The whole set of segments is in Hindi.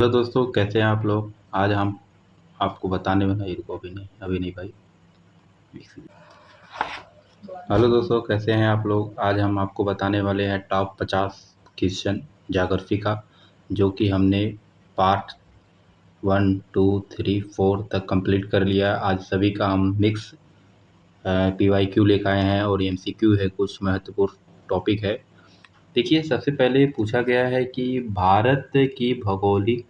हेलो दोस्तों, कैसे हैं आप लोग। आज हम आपको बताने वाला रुको, अभी नहीं भाई। हेलो दोस्तों, कैसे हैं आप लोग। आज हम आपको बताने वाले हैं टॉप 50 क्वेश्चन ज्योग्राफी का, जो कि हमने पार्ट 1 2 3 4 तक कंप्लीट कर लिया। आज सभी का हम मिक्स PYQ लेकर आए हैं और MCQ है, कुछ महत्वपूर्ण टॉपिक है। देखिए, सबसे पहले पूछा गया है कि भारत की भौगोलिक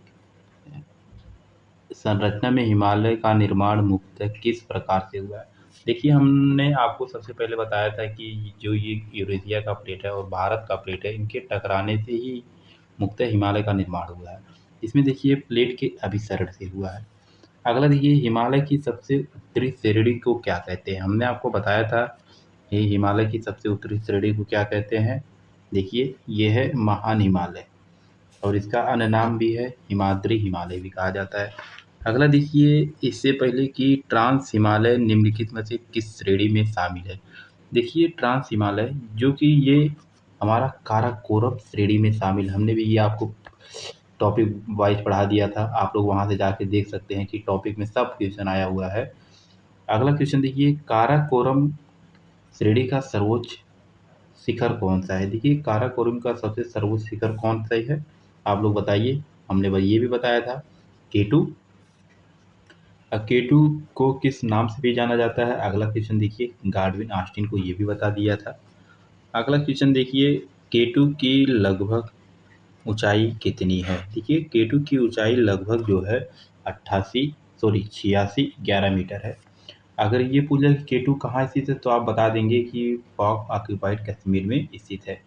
संरचना में हिमालय का निर्माण मुख्यतः किस प्रकार से हुआ है। देखिए, हमने आपको सबसे पहले बताया था कि जो ये यूरेशिया का प्लेट है और भारत का प्लेट है, इनके टकराने से ही मुख्यतः हिमालय का निर्माण हुआ है। इसमें देखिए प्लेट के अभिसरण से हुआ है। अगला देखिए, हिमालय की सबसे उत्तरी श्रेणी को क्या कहते हैं। हमने आपको बताया था ये हिमालय की सबसे उत्तरी श्रेणी को क्या कहते हैं। देखिए, ये है महान हिमालय और इसका अन्य नाम भी है हिमाद्री हिमालय भी कहा जाता है। अगला देखिए, इससे पहले कि ट्रांस हिमालय निम्नलिखित में से किस श्रेणी में शामिल है। देखिए, ट्रांस हिमालय जो कि ये हमारा काराकोरम श्रेणी में शामिल, हमने भी ये आपको टॉपिक वाइज पढ़ा दिया था। आप लोग वहाँ से जाके देख सकते हैं कि टॉपिक में सब क्वेश्चन आया हुआ है। अगला क्वेश्चन देखिए, काराकोरम श्रेणी का सर्वोच्च शिखर कौन सा है। देखिए, काराकोरम का सबसे सर्वोच्च शिखर कौन सा है, आप लोग बताइए। हमने भाई ये भी बताया था केटू। केटू को किस नाम से भी जाना जाता है। अगला क्वेश्चन देखिए, गार्डविन ऑस्टिन को ये भी बता दिया था। अगला क्वेश्चन देखिए, केटू की लगभग ऊंचाई कितनी है। देखिए, केटू की ऊंचाई लगभग जो है 86 मीटर है। अगर ये पूछा कि केटू कहाँ स्थित है, तो आप बता देंगे कि पाक ऑक्यूपाइड कश्मीर में स्थित है।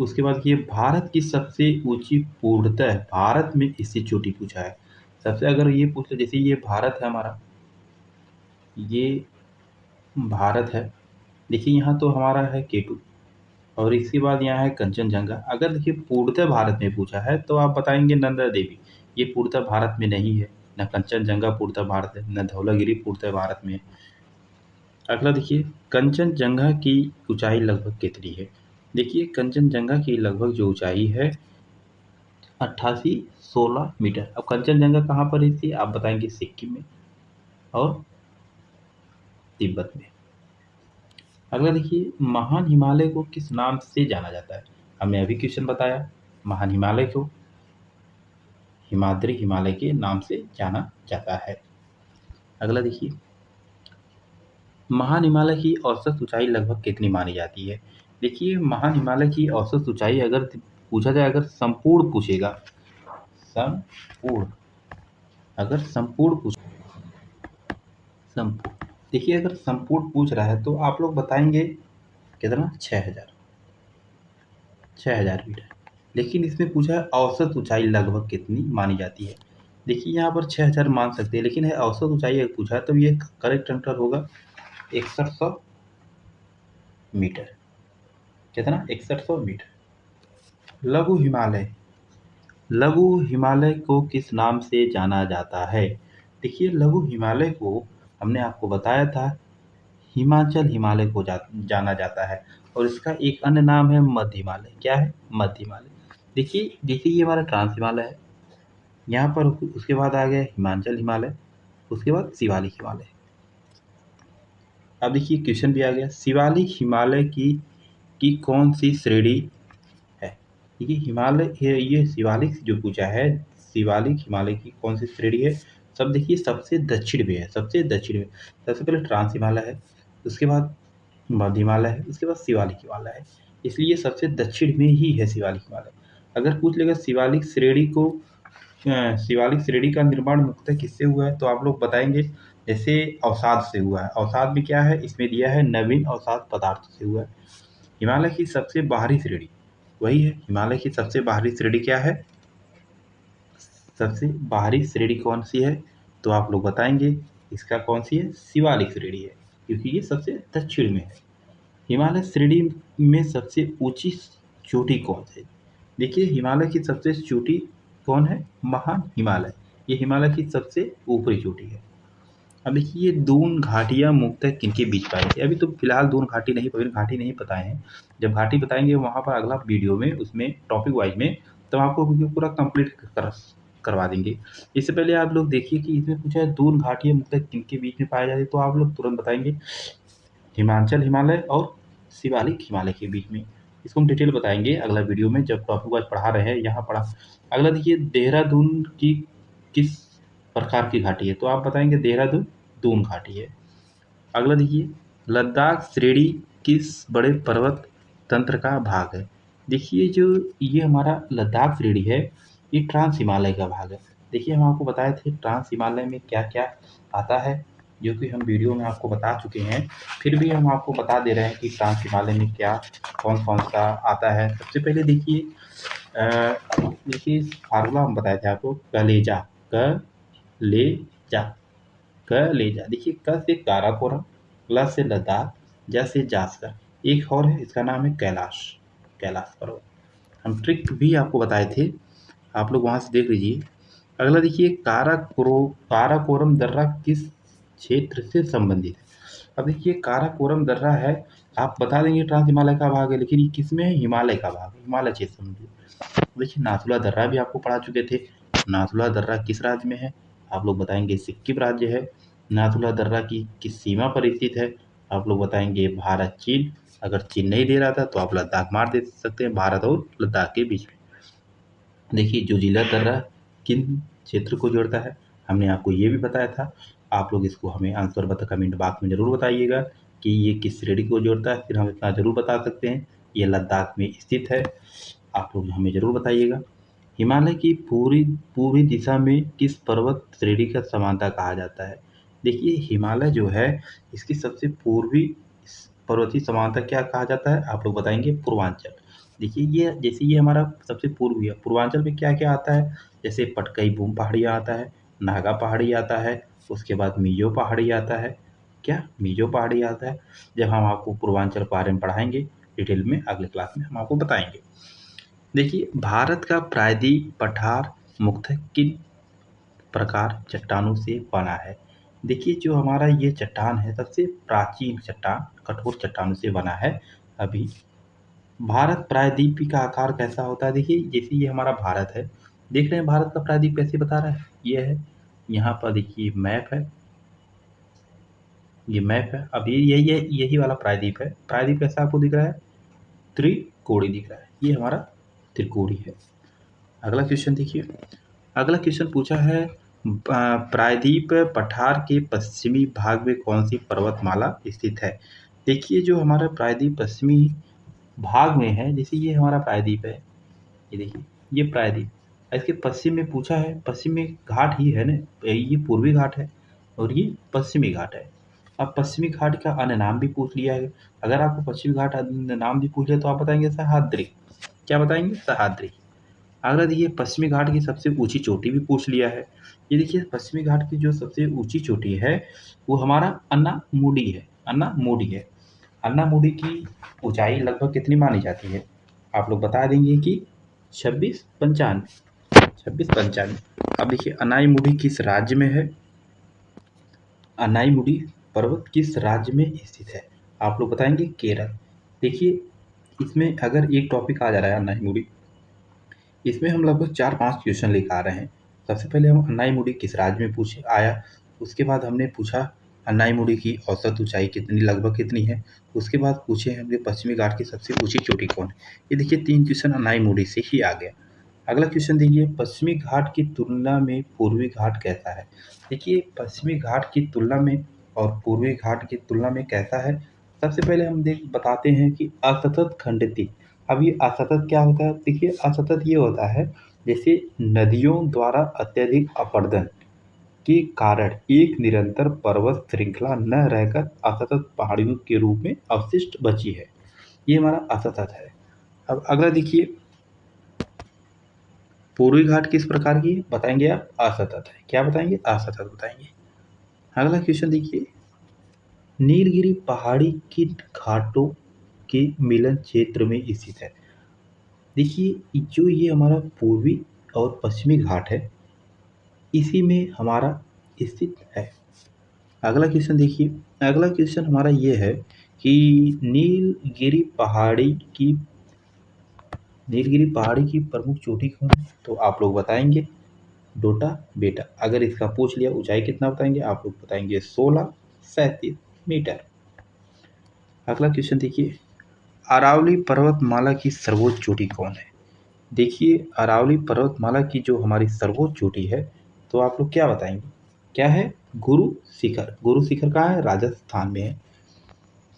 उसके बाद ये भारत की सबसे ऊंची पूर्णतः भारत में स्थित चोटी पूछा है। सबसे अगर ये पूछे, जैसे ये भारत है हमारा, ये भारत है। देखिए, यहाँ तो हमारा है केटू और इसके बाद यहाँ है कंचनजंगा। अगर देखिए पूर्णतः भारत में पूछा है तो आप बताएंगे नंदा देवी। ये पूर्णतः भारत में नहीं है, न कंचनजंगा पूर्णतः भारत है, न धौलागिरी पूर्णतः भारत में है। अगला देखिए, कंचनजंगा की ऊंचाई लगभग कितनी है। देखिए, कंचनजंगा की लगभग जो ऊंचाई है 8816 मीटर। अब कंचनजंगा कहाँ पर स्थित है, आप बताएंगे सिक्किम में और तिब्बत में। अगला देखिए, महान हिमालय को किस नाम से जाना जाता है। हमने अभी क्वेश्चन बताया, महान हिमालय को हिमाद्री हिमालय के नाम से जाना जाता है। अगला देखिए, महान हिमालय की औसत ऊंचाई लगभग कितनी मानी जाती है। देखिए, महान हिमालय की औसत ऊंचाई अगर पूछा जाए, अगर संपूर्ण पूछेगा, संपूर्ण, अगर संपूर्ण पूछ संपूर्ण देखिए, अगर संपूर्ण पूछ रहा है तो आप लोग बताएंगे कितना, 6000 मीटर। लेकिन इसमें पूछा है औसत ऊंचाई लगभग कितनी मानी जाती है। देखिए, यहाँ पर 6000 मान सकते हैं, लेकिन है औसत ऊंचाई अगर पूछा है तो ये करेक्ट आंसर होगा 6100 मीटर। कितना, 6100 मीटर। लघु हिमालय, लघु हिमालय को किस नाम से जाना जाता है। देखिए, लघु हिमालय को हमने आपको बताया था हिमाचल हिमालय को जाना जाता है और इसका एक अन्य नाम है मध्य हिमालय। क्या है, मध्य हिमालय। देखिए देखिए, ये हमारा ट्रांस हिमालय है, यहाँ पर उसके बाद आ गया हिमाचल हिमालय, उसके बाद शिवालिक हिमालय। अब देखिए क्वेश्चन भी आ गया, शिवालिक हिमालय की कौन सी श्रेणी है। देखिए, हिमालय ये शिवालिक जो पूछा है, शिवालिक हिमालय की कौन सी श्रेणी है। सब देखिए, सबसे दक्षिण में है, सबसे दक्षिण में। सबसे पहले ट्रांस हिमालय है, उसके बाद मध्य हिमालय है, उसके बाद शिवालिक हिमालय है। इसलिए सबसे दक्षिण में ही है शिवालिक हिमालय। अगर पूछ लेगा शिवालिक श्रेणी का निर्माण मुख्यतः किससे हुआ है, तो आप लोग बताएंगे जैसे अवसाद से हुआ है। अवसाद में क्या है, इसमें दिया है नवीन अवसाद पदार्थ से हुआ है। हिमालय की सबसे बाहरी श्रेणी वही है, हिमालय की सबसे बाहरी श्रेणी क्या है, सबसे बाहरी श्रेणी कौन सी है, तो आप लोग बताएंगे इसका कौन सी है, शिवालिक श्रेणी है, क्योंकि ये सबसे दक्षिण में है। हिमालय श्रेणी में सबसे ऊंची चोटी कौन सी है। देखिए, हिमालय की सबसे चोटी कौन है, महान हिमालय। ये हिमालय की सबसे ऊपरी चोटी है। अब देखिए, ये दून घाटियाँ मुख्यतः किनके बीच पाई जाती है। अभी तो फिलहाल दून घाटी नहीं, पवित्र घाटी नहीं बताए हैं। जब घाटी बताएंगे वहाँ पर अगला वीडियो में, उसमें टॉपिक वाइज में, तो हम आपको वीडियो पूरा कंप्लीट करवा देंगे। इससे पहले आप लोग देखिए कि इसमें पूछा है दून घाटियाँ मुख्यतः किनके बीच में पाई जाती है, तो आप लोग तुरंत बताएंगे हिमाचल हिमालय और शिवालिक हिमालय के बीच में। इसको हम डिटेल बताएंगे अगला वीडियो में जब टॉपिक वाइज पढ़ा रहे हैं यहाँ पढ़ा। अगला देखिए देहरादून की किस प्रकार की घाटी है, तो आप बताएंगे देहरादून दून घाटी है। अगला देखिए लद्दाख श्रेणी किस बड़े पर्वत तंत्र का भाग है। देखिए जो ये हमारा लद्दाख श्रेणी है ये ट्रांस हिमालय का भाग है। देखिए हम आपको बताए थे ट्रांस हिमालय में क्या क्या आता है, जो कि हम वीडियो में आपको बता चुके हैं, फिर भी हम आपको बता दे रहे हैं कि ट्रांस हिमालय में क्या कौन कौन सा आता है। सबसे पहले देखिए फार्मूला हम बताए थे आपको कलेजा, कलेजा, कलेजा। देखिए क से काराकोरम, ल से लद्दाख, ज से जासकर, एक और है इसका नाम है कैलाश, कैलाश पर्वत। हम ट्रिक भी आपको बताए थे, आप लोग वहाँ से देख लीजिए। अगला देखिए काराकोरम दर्रा किस क्षेत्र से संबंधित है। अब देखिए काराकोरम दर्रा है, आप बता देंगे ट्रांस हिमालय का भाग है, लेकिन ये किसमें है, हिमालय का भाग है, हिमालय क्षेत्र से संबंधित। देखिए नाथुला दर्रा भी आपको पढ़ा चुके थे, नाथुला दर्रा किस राज्य में है, आप लोग बताएंगे सिक्किम राज्य है। नाथुला दर्रा की किस सीमा पर स्थित है, आप लोग बताएंगे भारत चीन। अगर चीन नहीं दे रहा था तो आप लद्दाख मार दे सकते हैं, भारत और लद्दाख के बीच में। देखिए जोजिला दर्रा किन क्षेत्र को जोड़ता है, हमने आपको ये भी बताया था। आप लोग इसको हमें आंसर बता कमेंट बॉक्स में ज़रूर बताइएगा कि ये किस श्रेणी को जोड़ता है, फिर हम इतना ज़रूर बता सकते हैं ये लद्दाख में स्थित है। आप लोग हमें ज़रूर बताइएगा। हिमालय की पूरी पूर्वी दिशा में किस पर्वत श्रेणी का समानता कहा जाता है। देखिए हिमालय जो है इसकी सबसे पूर्वी पर्वतीय समानता क्या कहा जाता है, आप लोग बताएंगे पूर्वांचल। देखिए ये जैसे ये हमारा सबसे पूर्वी है, पूर्वांचल में क्या क्या आता है, जैसे पटकई बूम पहाड़ी आता है, नागा पहाड़ी आता है, उसके बाद मीजो पहाड़ी आता है। क्या मीजो पहाड़ी आता है। जब हम आपको पूर्वांचल के बारे में पढ़ाएंगे डिटेल में अगले क्लास में हम आपको बताएंगे। देखिए भारत का प्रायद्वीप पठार मुख्यतः किन प्रकार चट्टानों से बना है। देखिए जो हमारा ये चट्टान है सबसे प्राचीन चट्टान कठोर चट्टानों से बना है। अभी भारत प्रायद्वीप का आकार कैसा होता है, देखिए जैसे ये हमारा भारत है, देख रहे हैं भारत का प्रायद्वीप कैसे बता रहा है, ये है यहाँ पर देखिए मैप है, ये मैप है। अब यही वाला प्रायद्वीप है। प्रायद्वीप कैसा आपको दिख रहा है, त्रिकोणी दिख रहा है, ये हमारा त्रिकोणी है। अगला क्वेश्चन देखिए, अगला क्वेश्चन पूछा है प्रायद्वीप पठार के पश्चिमी भाग में कौन सी पर्वतमाला स्थित है। देखिए जो हमारा प्रायद्वीप पश्चिमी भाग में है, जैसे ये हमारा प्रायद्वीप है, ये देखिए ये प्रायद्वीप, इसके पश्चिम में पूछा है, पश्चिम में घाट ही है ना, ये पूर्वी घाट है और ये पश्चिमी घाट है। अब पश्चिमी घाट का अन्य नाम भी पूछ लिया है, अगर आपको पश्चिमी घाट अन्य नाम भी पूछ लिया तो आप बताएंगे सह्याद्री। क्या बताएंगे, सह्याद्री। अगला देखिए पश्चिमी घाट की सबसे ऊंची चोटी भी पूछ लिया है। ये देखिए पश्चिमी घाट की जो सबसे ऊंची चोटी है वो हमारा अन्नामुडी है, अन्नामुडी है। अन्नामुडी की ऊंचाई लगभग कितनी मानी जाती है, आप लोग बता देंगे कि 2695, 2695। अब देखिए अनाईमुडी किस राज्य में है, अनाईमुडी पर्वत किस राज्य में स्थित है, आप लोग बताएंगे केरल। देखिए इसमें अगर एक टॉपिक आ जा रहा है अनाईमुडी, इसमें हम लगभग 4-5 क्वेश्चन लेकर आ रहे हैं। सबसे पहले हम अनाईमुडी किस राज्य में पूछे आया, उसके बाद हमने पूछा अनाईमुडी की औसत ऊंचाई कितनी लगभग कितनी है, उसके बाद पूछे हमने पश्चिमी घाट की सबसे ऊंची चोटी कौन है। ये देखिए 3 क्वेश्चन अनाईमुडी से ही आ गया। अगला क्वेश्चन देखिए पश्चिमी घाट की तुलना में पूर्वी घाट कैसा है। देखिए पश्चिमी घाट की तुलना में और पूर्वी घाट की तुलना में कैसा है, सबसे पहले हम बताते हैं कि असतत खंडती। अब ये असतत क्या होता है, देखिए असतत ये होता है जैसे नदियों द्वारा अत्यधिक अपरदन के कारण एक निरंतर पर्वत श्रृंखला न रहकर असतत पहाड़ियों के रूप में अवशिष्ट बची है, ये हमारा असतत है। अब अगला देखिए पूर्वी घाट किस प्रकार की है? बताएंगे आप असतत है। क्या बताएंगे, असतत बताएंगे। अगला क्वेश्चन देखिए नीलगिरी पहाड़ी किन घाटों के मिलन क्षेत्र में स्थित है। देखिए जो ये हमारा पूर्वी और पश्चिमी घाट है इसी में हमारा स्थित है। अगला क्वेश्चन देखिए, अगला क्वेश्चन हमारा ये है कि नीलगिरी पहाड़ी की नीलगिरी पहाड़ी की प्रमुख चोटी कौन है? तो आप लोग बताएंगे डोटा बेटा। अगर इसका पूछ लिया ऊंचाई कितना बताएंगे, आप लोग बताएंगे 1637 मीटर। अगला क्वेश्चन देखिए, अरावली पर्वतमाला की सर्वोच्च चोटी कौन है? देखिए अरावली पर्वतमाला की जो हमारी सर्वोच्च चोटी है, तो आप लोग क्या बताएंगे? क्या है? गुरु शिखर। गुरु शिखर कहाँ है? राजस्थान में है।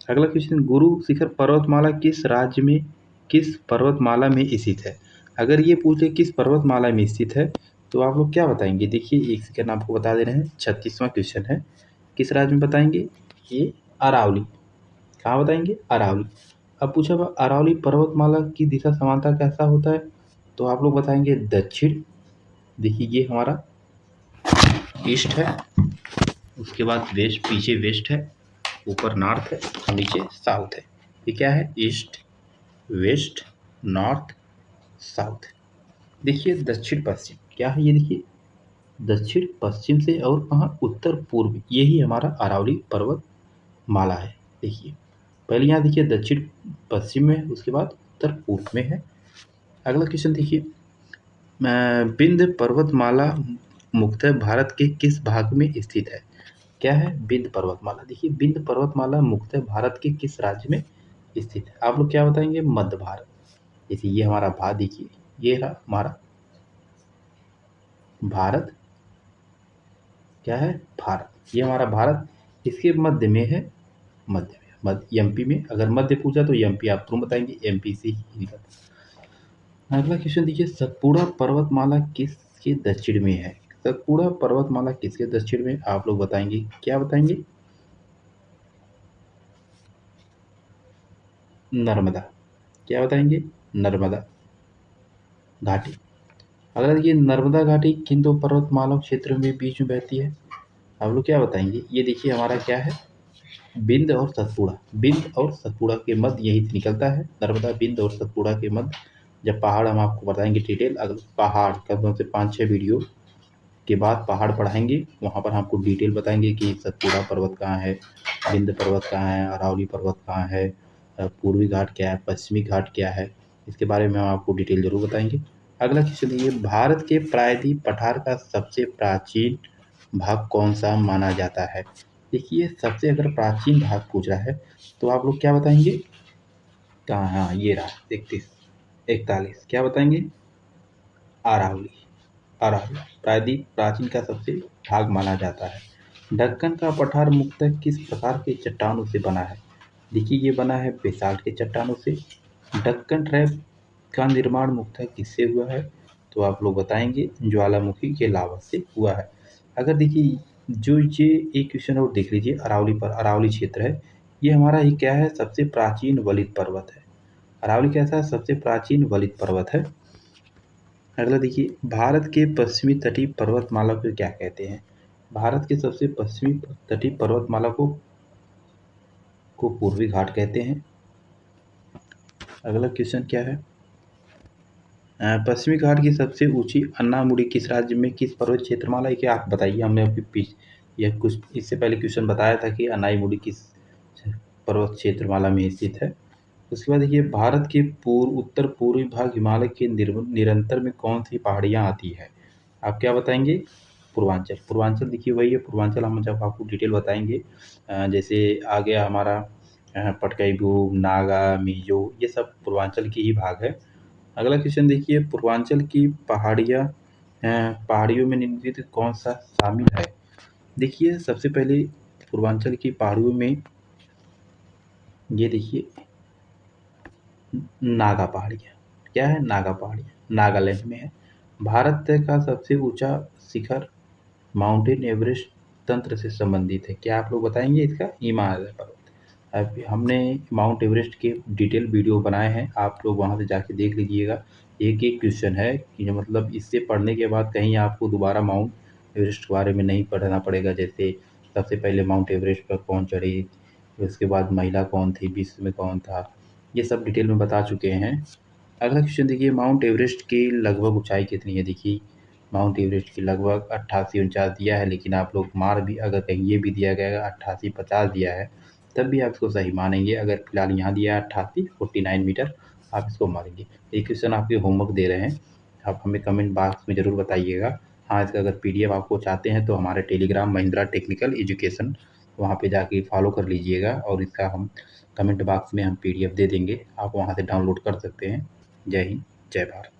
अगला क्वेश्चन, गुरु शिखर पर्वतमाला किस राज्य में, किस पर्वतमाला में स्थित है? अगर ये पूछे किस पर्वतमाला में स्थित है, तो आप लोग क्या बताएंगे? देखिए एक सेकंड आपको बता दे रहे हैं, 36वां क्वेश्चन है। किस राज्य में बताएंगे? ये अरावली। कहाँ बताएंगे? अरावली। अब पूछा अरावली पर्वतमाला की दिशा समांतर कैसा होता है, तो आप लोग बताएंगे दक्षिण। देखिए ये हमारा ईस्ट है, उसके बाद वेस्ट, पीछे वेस्ट है, ऊपर नॉर्थ है और नीचे साउथ है। ये क्या है? East, west, north, south. देखिए दक्षिण पश्चिम क्या है? ये देखिए दक्षिण पश्चिम से और कहाँ? उत्तर पूर्व। यही हमारा अरावली पर्वत माला है। देखिए पहले यहाँ देखिए दक्षिण पश्चिम में है, उसके बाद उत्तर पूर्व में है। अगला क्वेश्चन देखिए, विंध्य पर्वतमाला मुख्यतः भारत के किस भाग में स्थित है? क्या है? विंध्य पर्वतमाला। देखिए विंध्य पर्वतमाला मुख्यतः भारत के किस राज्य में स्थित है? आप लोग क्या बताएंगे? मध्य भारत। जैसे ये हमारा भारत, देखिए ये रहा हमारा भारत। क्या है? भारत। ये हमारा भारत इसके मध्य में है, मध्य में, मध्य एमपी में। अगर मध्य पूछा तो एमपी आप तुरंत बताएंगे, एमपी से ही निकलता। अगला क्वेश्चन देखिए, सतपुड़ा पर्वतमाला किसके दक्षिण में है? सतपुड़ा पर्वतमाला किसके दक्षिण में? आप लोग बताएंगे, क्या बताएंगे? नर्मदा। क्या बताएंगे? नर्मदा घाटी। अगला देखिए, नर्मदा घाटी किन दो पर्वतमाला क्षेत्र में बीच में बहती है? आप लोग क्या बताएंगे? ये देखिए हमारा क्या है? बिंद और सतपुड़ा। बिंद और सतपुड़ा के मध्य यही से निकलता है, नर्मदा बिंद और सतपुड़ा के मध्य। जब पहाड़ हम आपको बताएंगे डिटेल, अगर पहाड़ कम से 5-6 वीडियो के बाद पहाड़ पढ़ाएंगे, वहाँ पर हम आपको डिटेल बताएंगे कि सतपुड़ा पर्वत कहाँ है, बिंद पर्वत कहाँ है, अरावली पर्वत कहाँ है, पूर्वी घाट क्या है, पश्चिमी घाट क्या है। इसके बारे में हम आपको डिटेल जरूर बताएंगे। अगला क्वेश्चन देखिए, भारत के प्रायद्वीप पठार का सबसे प्राचीन भाग कौन सा माना जाता है? देखिए सबसे अगर प्राचीन भाग पूछ रहा है, तो आप लोग क्या बताएंगे? कहाँ? हाँ ये रहा 3141। क्या बताएंगे? अरावली। अरावली प्रायद्वीप प्राचीन का सबसे भाग माना जाता है। दक्कन का पठार मुख्यतः किस प्रकार के चट्टानों से बना है? देखिए ये बना है बेसाल्ट के चट्टानों से। दक्कन ट्रैप का निर्माण मुख्यतः किससे हुआ है? तो आप लोग बताएंगे ज्वालामुखी के लावा से हुआ है। अगर देखिए जो ये एक क्वेश्चन और देख लीजिए, अरावली पर, अरावली क्षेत्र है, ये हमारा ये क्या है? सबसे प्राचीन वलित पर्वत है। अरावली कैसा है? सबसे प्राचीन वलित पर्वत है। अगला देखिए, भारत के पश्चिमी तटीय पर्वतमाला को क्या कहते हैं? भारत के सबसे पश्चिमी तटीय पर्वतमाला को पूर्वी घाट कहते हैं। अगला क्वेश्चन क्या है? पश्चिमी घाट की सबसे ऊंची अन्नामुडी किस राज्य में, किस पर्वत क्षेत्रमाला है? क्या आप बताइए। हमने अभी यह कुछ इससे पहले क्वेश्चन बताया था कि अन्नामुडी किस पर्वत क्षेत्रमाला में स्थित है। उसके बाद देखिए, भारत के उत्तर पूर्वी भाग हिमालय के निरंतर में कौन सी पहाड़ियाँ आती है? आप क्या बताएंगे? पूर्वांचल। पूर्वांचल देखिए वही है पूर्वांचल, हम जब आपको डिटेल बताएंगे। जैसे आ गया हमारा पटकाई भूप, नागा, मिजो, ये सब पूर्वांचल की ही भाग है। अगला क्वेश्चन देखिए, पूर्वांचल की पहाड़ियों में निम्नलिखित कौन सा शामिल है? देखिए सबसे पहले पूर्वांचल की पहाड़ियों में ये देखिए नागा पहाड़ियाँ। क्या है? नागा पहाड़ियाँ नागालैंड में है। भारत का सबसे ऊंचा शिखर माउंटेन एवरेस्ट तंत्र से संबंधित है। क्या आप लोग बताएंगे इसका? हिमालय पर्वत। अब हमने माउंट एवरेस्ट के डिटेल वीडियो बनाए हैं, आप लोग वहाँ से जाके देख लीजिएगा। एक एक क्वेश्चन है कि जो मतलब इससे पढ़ने के बाद कहीं आपको दोबारा माउंट एवरेस्ट के बारे में नहीं पढ़ना पड़ेगा। जैसे सबसे पहले माउंट एवरेस्ट पर कौन चढ़ी, उसके बाद महिला कौन थी, विश्व में कौन था, ये सब डिटेल में बता चुके हैं। अगला क्वेश्चन देखिए, माउंट एवरेस्ट की लगभग ऊंचाई कितनी है? देखिए माउंट एवरेस्ट की लगभग 88-49 दिया है, लेकिन आप लोग मार भी अगर कहीं ये भी दिया गया 88-50 दिया है, तब भी आप इसको सही मानेंगे। अगर फिलहाल यहाँ दिया है 88-49 मीटर, आप इसको मारेंगे। ये क्वेश्चन आपके होमवर्क दे रहे हैं, आप हमें कमेंट बॉक्स में ज़रूर बताइएगा। हाँ, इसका अगर पीडीएफ आपको चाहते हैं तो हमारे टेलीग्राम महिंद्रा टेक्निकल एजुकेशन, वहाँ पे जाके फॉलो कर लीजिएगा और इसका हम कमेंट बॉक्स में हम पीडीएफ दे देंगे, आप वहाँ से डाउनलोड कर सकते हैं। जय हिंद, जय भारत।